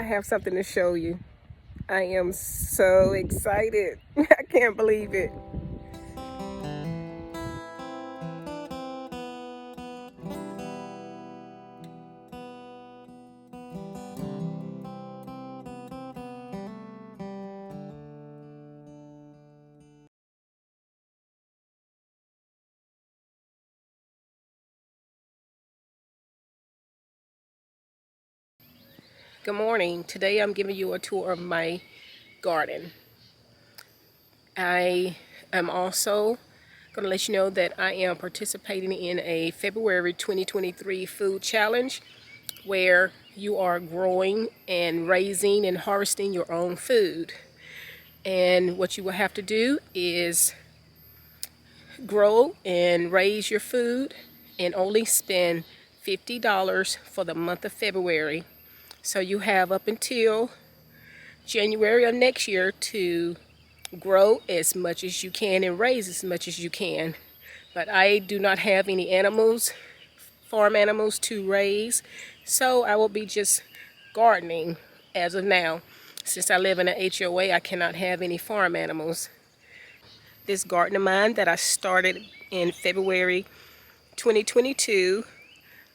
I have something to show you. I am so excited. I can't believe it. Good morning. Today I'm giving you a tour of my garden. I am also going to let you know that I am participating in a February 2023 food challenge where you are growing and raising and harvesting your own food. And what you will have to do is grow and raise your food and only spend $50 for the month of February. So you have up until January of next year to grow as much as you can and raise as much as you can. But I do not have any animals, farm animals to raise, so I will be just gardening as of now. Since I live in an HOA, I cannot have any farm animals. This garden of mine that I started in February 2022,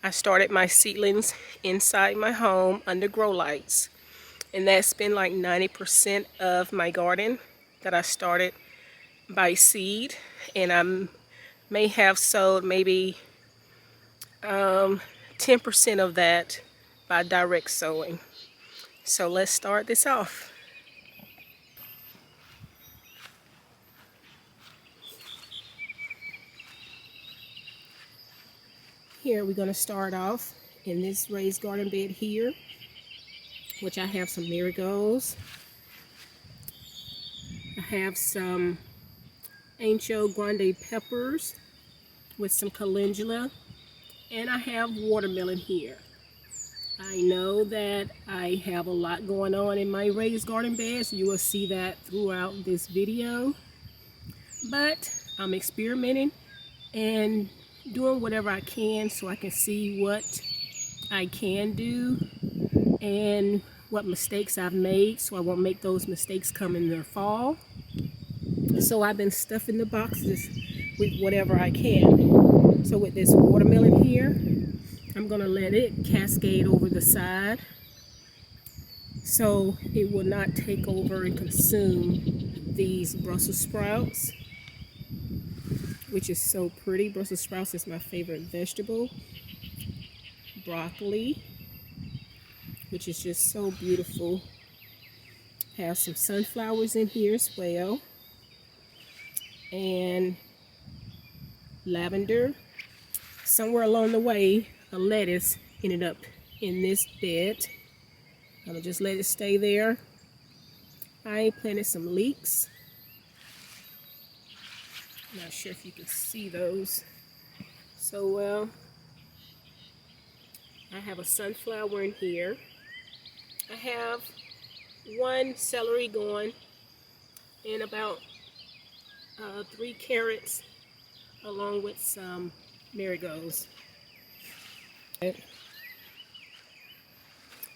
I started my seedlings inside my home under grow lights. And that's been like 90% of my garden that I started by seed. And I may have sowed maybe 10% of that by direct sowing. So let's start this off. Here we're going to start off in this raised garden bed here, which I have some marigolds. I have some Ancho Grande peppers with some calendula, and I have watermelon here. I know that I have a lot going on in my raised garden bed, so you will see that throughout this video. But I'm experimenting and doing whatever I can so I can see what I can do and what mistakes I've made so I won't make those mistakes come in the fall. So I've been stuffing the boxes with whatever I can. So with this watermelon here, I'm going to let it cascade over the side so it will not take over and consume these Brussels sprouts, which is so pretty. Brussels sprouts is my favorite vegetable. Broccoli, which is just so beautiful. Have some sunflowers in here as well. And lavender. Somewhere along the way, a lettuce ended up in this bed. I'm gonna just let it stay there. I planted some leeks. Not sure if you can see those so well. I have a sunflower in here. I have one celery going and about 3 carrots along with some marigolds. And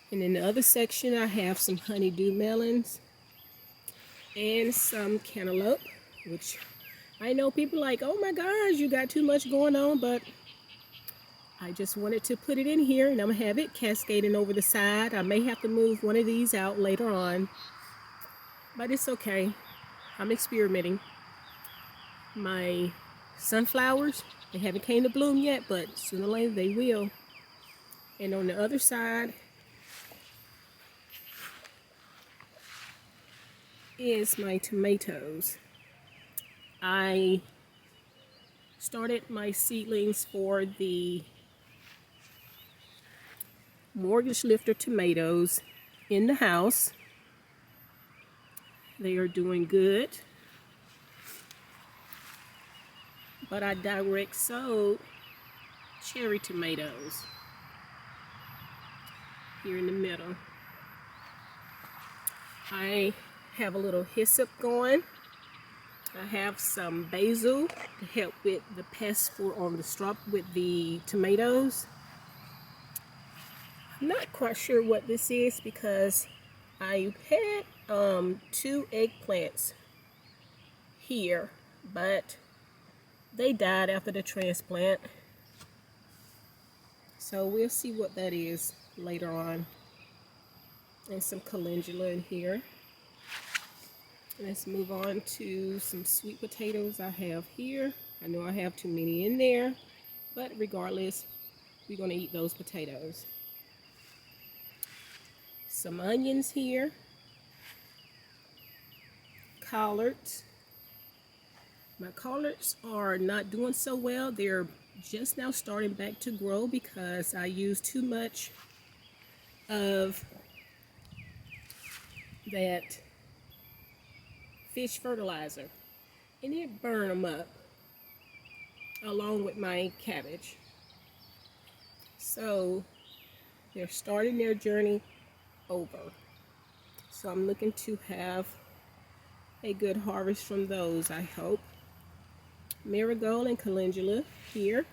in the other section I have some honeydew melons and some cantaloupe, which I know people are like, oh my gosh, you got too much going on, but I just wanted to put it in here and I'm gonna have it cascading over the side. I may have to move one of these out later on, but it's okay. I'm experimenting. My sunflowers, they haven't came to bloom yet, but sooner or later they will. And on the other side is my tomatoes. I started my seedlings for the mortgage lifter tomatoes in the house. They are doing good. But I direct sowed cherry tomatoes here in the middle. I have a little hyssop going. I have some basil to help with the pests on the with the tomatoes. Not quite sure what this is because I had 2 eggplants here, but they died after the transplant. So we'll see what that is later on. And some calendula in here. Let's move on to some sweet potatoes I have here. I know I have too many in there, but regardless, we're going to eat those potatoes. Some onions here. Collards. My collards are not doing so well. They're just now starting back to grow because I used too much of that fish fertilizer and it burned them up along with my cabbage. So they're starting their journey over. So I'm looking to have a good harvest from those, I hope. Marigold and calendula here.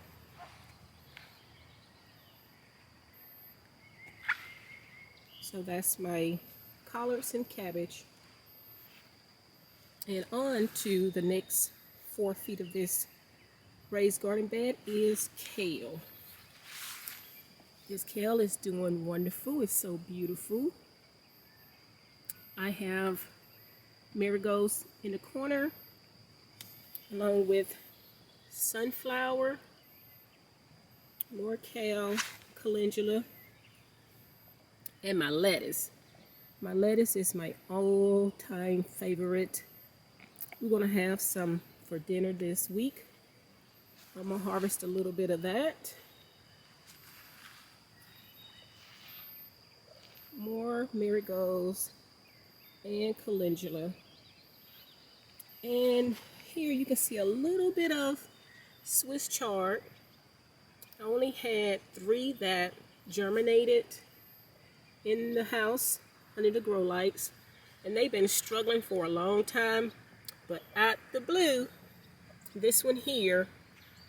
So that's my collards and cabbage. And on to the next 4 feet of this raised garden bed is kale. This kale is doing wonderful. It's so beautiful. I have marigolds in the corner along with sunflower, more kale, calendula, and my lettuce. My lettuce is my all-time favorite. We're going to have some for dinner this week. I'm going to harvest a little bit of that. More marigolds and calendula. And here you can see a little bit of Swiss chard. I only had 3 that germinated in the house under the grow lights, and they've been struggling for a long time, but out the blue, this one here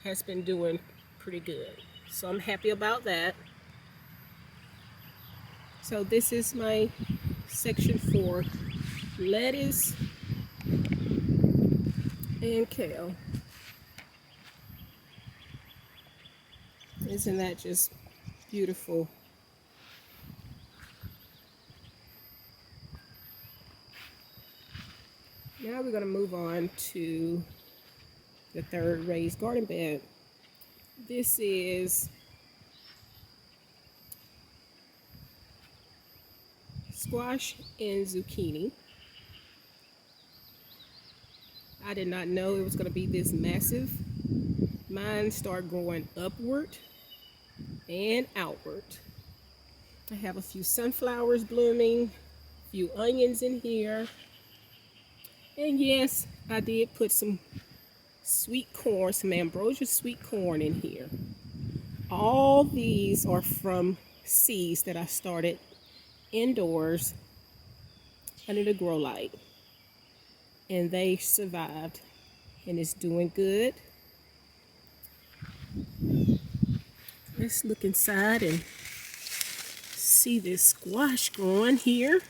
has been doing pretty good. So I'm happy about that. So this is my section for lettuce and kale. Isn't that just beautiful? Now we're going to move on to the 3rd raised garden bed. This is squash and zucchini. I did not know it was going to be this massive. Mine start growing upward and outward. I have a few sunflowers blooming, a few onions in here. And yes, I did put some sweet corn, some ambrosia sweet corn in here. All these are from seeds that I started indoors under the grow light. And they survived. And it's doing good. Let's look inside and see this squash growing here.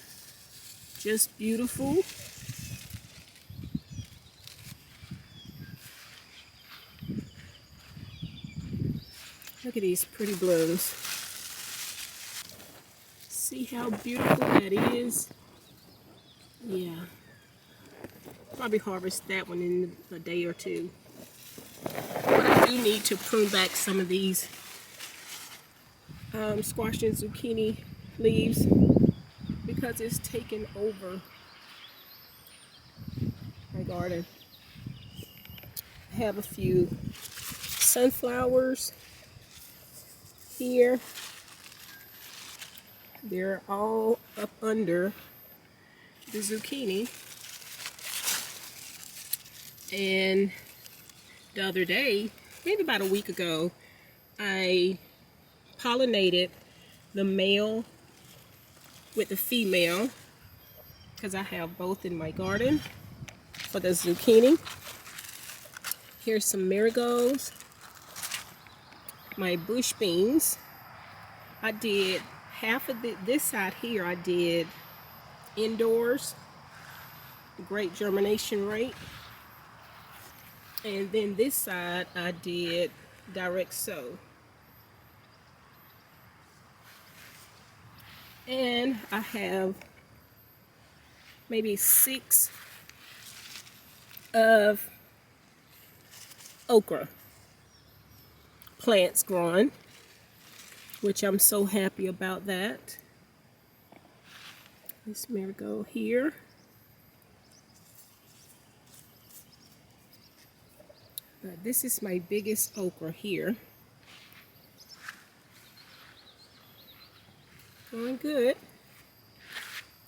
Just beautiful. Look at these pretty blooms. See how beautiful that is? Yeah. Probably harvest that one in a day or 2. But I do need to prune back some of these squash and zucchini leaves because it's taken over my garden. I have a few sunflowers here. They're all up under the zucchini. And the other day, maybe about a week ago, I pollinated the male with the female because I have both in my garden for the zucchini. Here's some marigolds. My bush beans. I did half of this side here I did indoors, great germination rate, and then this side I did direct sow. And I have maybe 6 of okra plants growing, which I'm so happy about that. This marigold here. But this is my biggest okra here. Going good.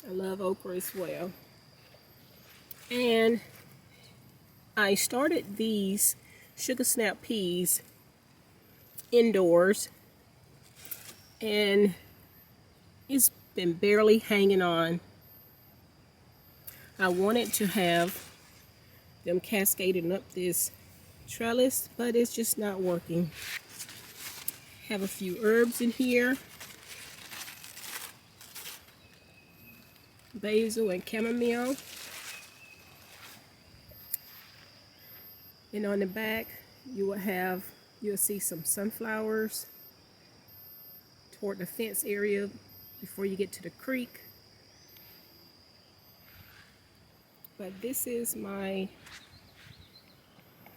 I love okra as well. And I started these sugar snap peas indoors, and it's been barely hanging on. I wanted to have them cascading up this trellis, but it's just not working. Have a few herbs in here. Basil and chamomile. And on the back you'll see some sunflowers toward the fence area before you get to the creek. But this is my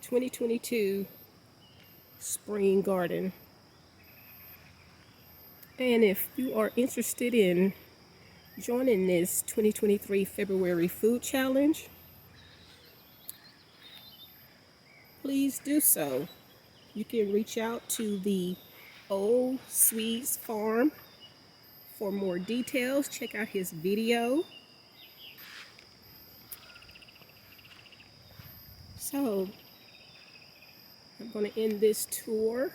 2022 spring garden. And if you are interested in joining this 2023 February food challenge, please do so. You can reach out to the Old Swedes farm for more details. Check out his video. So I'm going to end this tour.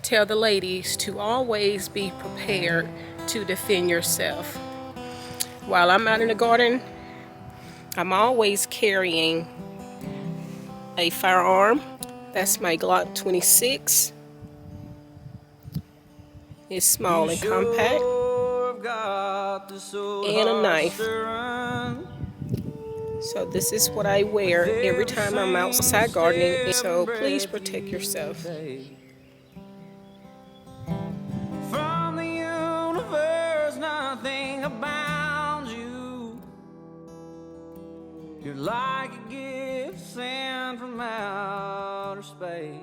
Tell the ladies to always be prepared to defend yourself. While I'm out in the garden, I'm always carrying a firearm. That's my Glock 26. It's small and compact. And a knife. So this is what I wear every time I'm outside gardening. So please protect yourself. From the universe, nothing about you. You're like a gift sent from outer space.